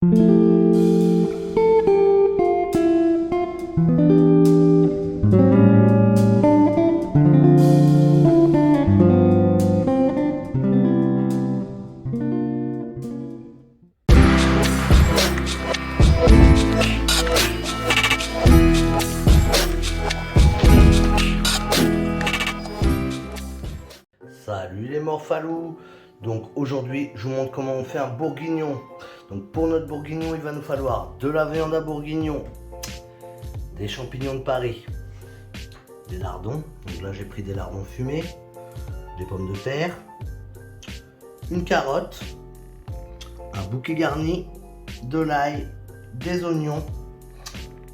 Salut les morphalous. Donc aujourd'hui je vous montre comment on fait un bourguignon. Donc pour notre bourguignon il va nous falloir de la viande à bourguignon, des champignons de Paris, des lardons, donc là j'ai pris des lardons fumés, des pommes de terre, une carotte, un bouquet garni, de l'ail, des oignons.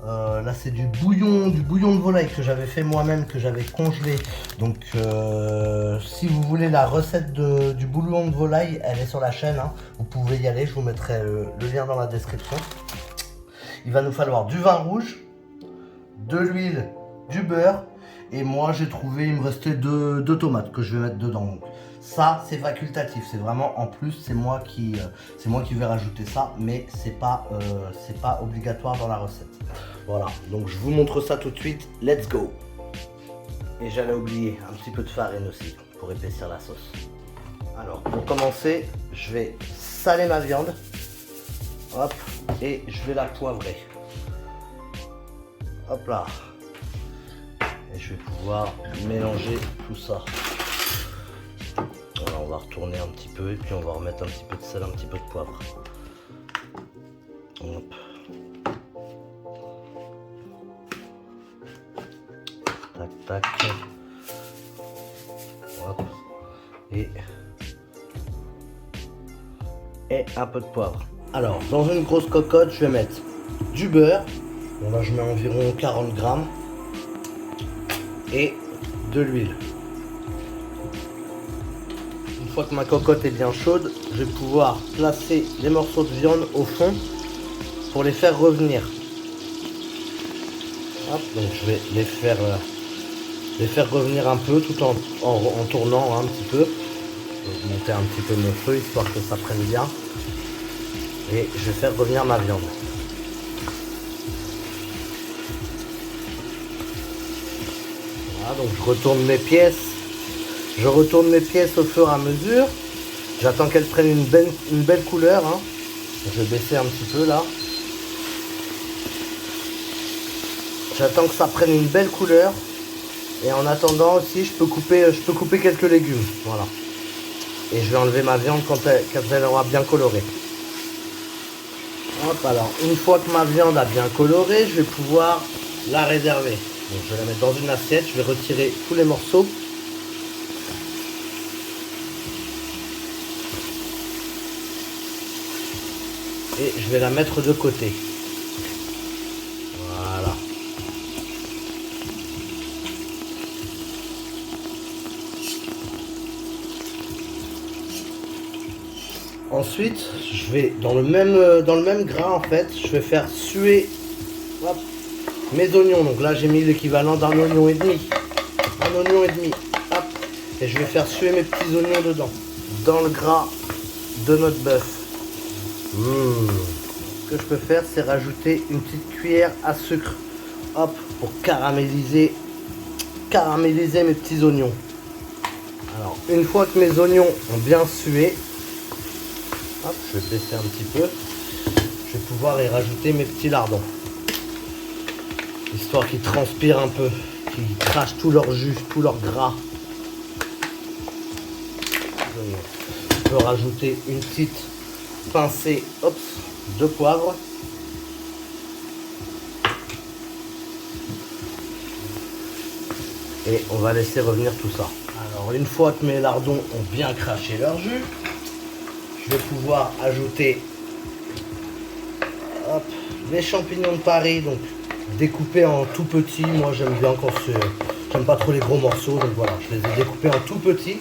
Là c'est du bouillon de volaille que j'avais fait moi-même, que j'avais congelé. Donc si vous voulez la recette du bouillon de volaille, elle est sur la chaîne, hein. Vous pouvez y aller, je vous mettrai le lien dans la description. Il va nous falloir du vin rouge, de l'huile, du beurre. Et moi j'ai trouvé, il me restait deux tomates que je vais mettre dedans. Donc, ça c'est facultatif, c'est vraiment en plus, c'est moi qui vais rajouter ça, mais c'est pas obligatoire dans la recette. Voilà, donc je vous montre ça tout de suite, let's go. Et j'allais oublier un petit peu de farine aussi pour épaissir la sauce. Alors pour commencer, je vais saler ma viande, hop, et je vais la poivrer. Hop là. Et je vais pouvoir mélanger tout ça. Voilà, on va retourner un petit peu et puis on va remettre un petit peu de sel, un petit peu de poivre. Hop. Tac, tac. Hop. Et un peu de poivre. Alors, dans une grosse cocotte, je vais mettre du beurre. Bon, là, je mets environ 40 grammes. Et de l'huile. Une fois que ma cocotte est bien chaude, je vais pouvoir placer les morceaux de viande au fond pour les faire revenir. Hop, donc je vais les faire revenir un peu tout en tournant un petit peu. Je vais monter un petit peu mon feu histoire que ça prenne bien. Et je vais faire revenir ma viande. Voilà, donc je retourne mes pièces au fur et à mesure. J'attends qu'elles prennent une belle couleur, hein. Je vais baisser un petit peu là. J'attends que ça prenne une belle couleur. Et en attendant aussi, je peux couper quelques légumes. Voilà. Et je vais enlever ma viande quand elle aura bien coloré. Hop, alors une fois que ma viande a bien coloré, je vais pouvoir la réserver. Donc, je vais la mettre dans une assiette, je vais retirer tous les morceaux. Et je vais la mettre de côté. Voilà. Ensuite, je vais dans le même grain en fait, je vais faire suer, hop, mes oignons. Donc là, j'ai mis l'équivalent d'un oignon et demi. Un oignon et demi. Hop. Et je vais faire suer mes petits oignons dedans. Dans le gras de notre bœuf. Ce que je peux faire, c'est rajouter une petite cuillère à sucre. Hop, pour caraméliser mes petits oignons. Alors, une fois que mes oignons ont bien sué, hop, je vais baisser un petit peu. Je vais pouvoir y rajouter mes petits lardons. Histoire qu'ils transpirent un peu, qu'ils crachent tout leur jus, tout leur gras. Je peux rajouter une petite pincée, hop, de poivre. Et on va laisser revenir tout ça. Alors une fois que mes lardons ont bien craché leur jus, je vais pouvoir ajouter, hop, les champignons de Paris, donc découpés en tout petits. Moi j'aime bien quand j'aime pas trop les gros morceaux, donc voilà, je les ai découpés en tout petits.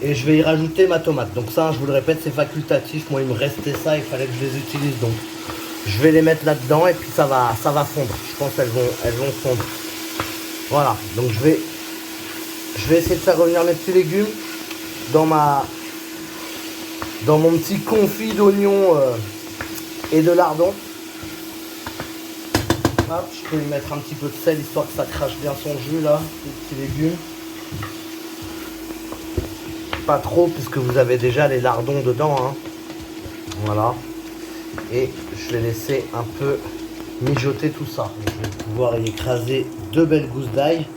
Et je vais y rajouter ma tomate. Donc ça, je vous le répète, c'est facultatif. Moi, il me restait ça, il fallait que je les utilise. Donc, je vais les mettre là-dedans et puis ça va fondre. Je pense qu'elles vont fondre. Voilà. Donc, je vais essayer de faire revenir mes petits légumes dans ma dans mon petit confit d'oignons et de lardons. Hop, je peux lui mettre un petit peu de sel histoire que ça crache bien son jus là, les petits légumes. Pas trop puisque vous avez déjà les lardons dedans, hein. Voilà. Et je vais laisser un peu mijoter tout ça. Je vais pouvoir y écraser 2 belles gousses d'ail.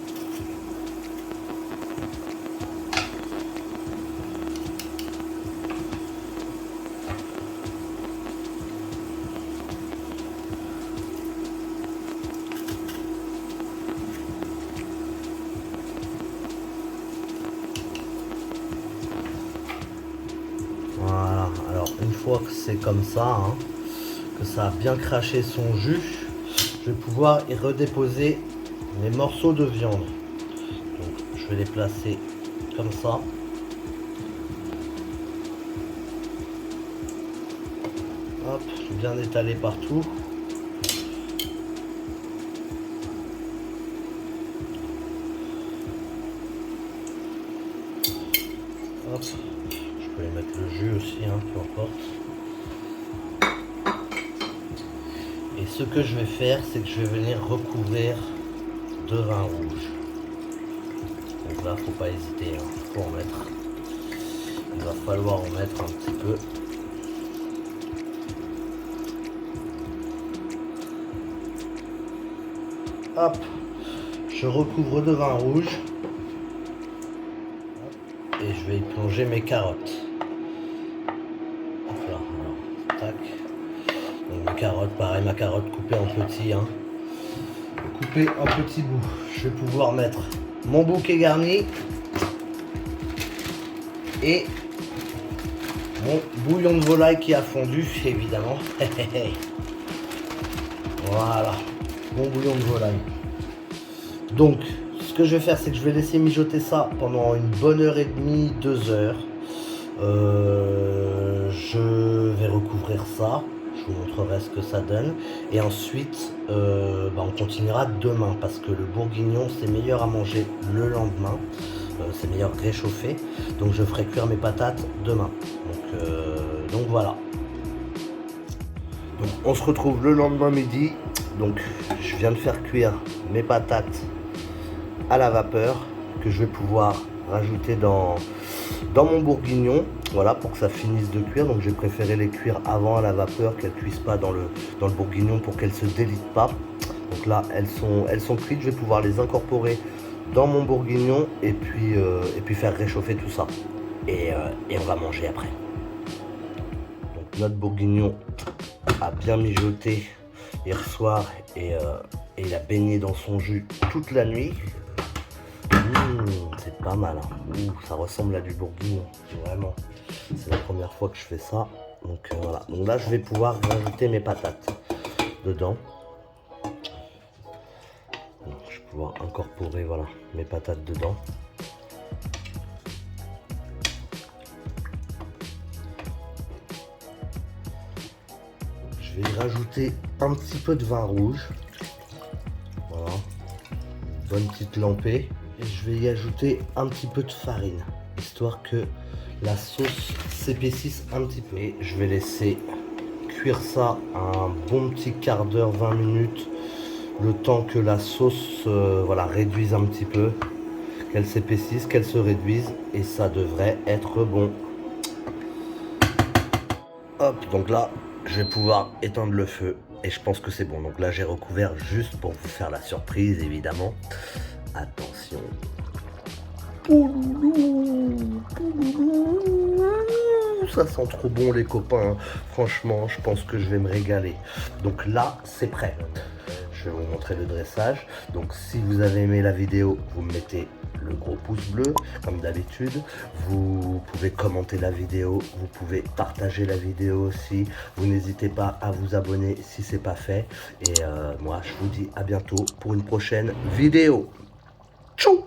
Voilà, alors une fois que c'est comme ça, hein, que ça a bien craché son jus, je vais pouvoir y redéposer mes morceaux de viande. Donc je vais les placer comme ça. Hop, bien étalé partout. Hop. Je peux les mettre le jus aussi, hein, peu importe. Et ce que je vais faire, c'est que je vais venir recouvrir de vin rouge. Donc là, faut pas hésiter, hein, faut en mettre. Il va falloir en mettre un petit peu. Hop, je recouvre de vin rouge. Et je vais y plonger mes carottes. Hop là, alors, tac. Donc mes carottes, pareil, ma carotte coupée en petits, hein. Coupée en petits bouts. Je vais pouvoir mettre mon bouquet garni et mon bouillon de volaille qui a fondu, évidemment. Voilà, bon bouillon de volaille. Donc, ce que je vais faire, c'est que je vais laisser mijoter ça pendant une bonne heure et demie, 2 heures. Je vais recouvrir ça. Je vous montrerai ce que ça donne. Et ensuite, on continuera demain parce que le bourguignon, c'est meilleur à manger le lendemain. C'est meilleur réchauffé. Donc, je ferai cuire mes patates demain. Donc voilà. Donc, on se retrouve le lendemain midi. Donc, je viens de faire cuire mes patates à la vapeur que je vais pouvoir rajouter dans mon bourguignon, voilà, pour que ça finisse de cuire. Donc j'ai préféré les cuire avant à la vapeur, qu'elles cuisent pas dans le bourguignon pour qu'elles se délitent pas. Donc là elles sont cuites, je vais pouvoir les incorporer dans mon bourguignon et puis faire réchauffer tout ça et on va manger après. Donc notre bourguignon a bien mijoté hier soir et il a baigné dans son jus toute la nuit. C'est pas mal, hein. Ça ressemble à du bourguignon, vraiment. C'est la première fois que je fais ça. Donc voilà. Donc là, je vais pouvoir rajouter mes patates dedans. Donc, je vais pouvoir incorporer, voilà, mes patates dedans. Je vais y rajouter un petit peu de vin rouge. Voilà. Bonne petite lampée. Et je vais y ajouter un petit peu de farine, histoire que la sauce s'épaississe un petit peu. Et je vais laisser cuire ça un bon petit quart d'heure, 20 minutes, le temps que la sauce voilà, réduise un petit peu, qu'elle s'épaississe, qu'elle se réduise, et ça devrait être bon. Hop, donc là, je vais pouvoir éteindre le feu, et je pense que c'est bon. Donc là, j'ai recouvert juste pour vous faire la surprise, évidemment. Attention. Ça sent trop bon les copains. Franchement, je pense que je vais me régaler. Donc là, c'est prêt. Je vais vous montrer le dressage. Donc si vous avez aimé la vidéo, vous mettez le gros pouce bleu comme d'habitude. Vous pouvez commenter la vidéo, vous pouvez partager la vidéo aussi. Vous n'hésitez pas à vous abonner si c'est pas fait. Et moi, je vous dis à bientôt pour une prochaine vidéo. Tchou!